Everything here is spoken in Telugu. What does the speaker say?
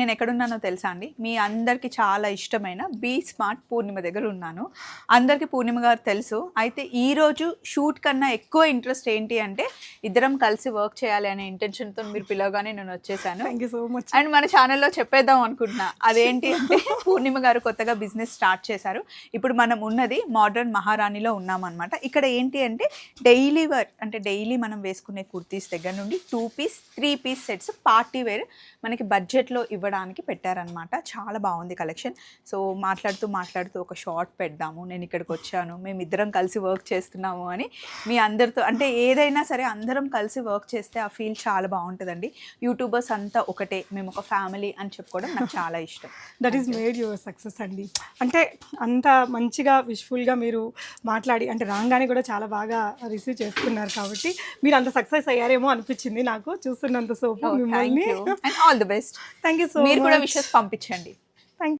నేను ఎక్కడున్నానో తెలుసా అండి? మీ అందరికి చాలా ఇష్టమైన బీ స్మార్ట్ పూర్ణిమ దగ్గర ఉన్నాను. అందరికీ పూర్ణిమ గారు తెలుసు. అయితే ఈరోజు షూట్ కన్నా ఎక్కువ ఇంట్రెస్ట్ ఏంటి అంటే, ఇద్దరం కలిసి వర్క్ చేయాలి అనే ఇంటెన్షన్‌తో మీరు పిలవగానే నేను వచ్చేసాను. Thank you so much. And మన ఛానెల్‌లో చెప్పేద్దాం అనుకుంటున్నా. అదేంటి అంటే పూర్ణిమ గారు కొత్తగా బిజినెస్ స్టార్ట్ చేశారు. ఇప్పుడు మనం ఉన్నది మోడర్న్ మహారాణిలో ఉన్నామనమాట. ఇక్కడ ఏంటి అంటే డైలీ వేర్ అంటే డైలీ మనం వేసుకునే కుర్తీస్ దగ్గర నుండి 2 piece, 3 piece sets party wear మనకి బడ్జెట్లో ఇవ్వడానికి పెట్టారనమాట. చాలా బాగుంది కలెక్షన్. సో మాట్లాడుతూ ఒక షార్ట్ పెడదాము, నేను ఇక్కడికి వచ్చాను, మేమిద్దరం కలిసి వర్క్ చేస్తున్నాము అని మీ అందరితో, అంటే ఏదైనా సరే అందరం కలిసి వర్క్ చేస్తే ఆ ఫీల్ చాలా బాగుంటుందండి. యూట్యూబర్స్ అంతా ఒకటే, మేము ఒక ఫ్యామిలీ అని చెప్పుకోవడం నాకు చాలా ఇష్టం. That is made your success అండి. అంటే అంత మంచిగా విష్ఫుల్గా మీరు మాట్లాడి, అంటే రాగానే కూడా చాలా బాగా రిసీవ్ చేసుకున్నారు కాబట్టి మీరు అంత సక్సెస్ అయ్యారేమో అనిపించింది నాకు చూస్తున్నంత సేపు మిమ్మల్ని. And all the best. Thank you so మీరు కూడా మచ్. విషెస్ పంపించండి.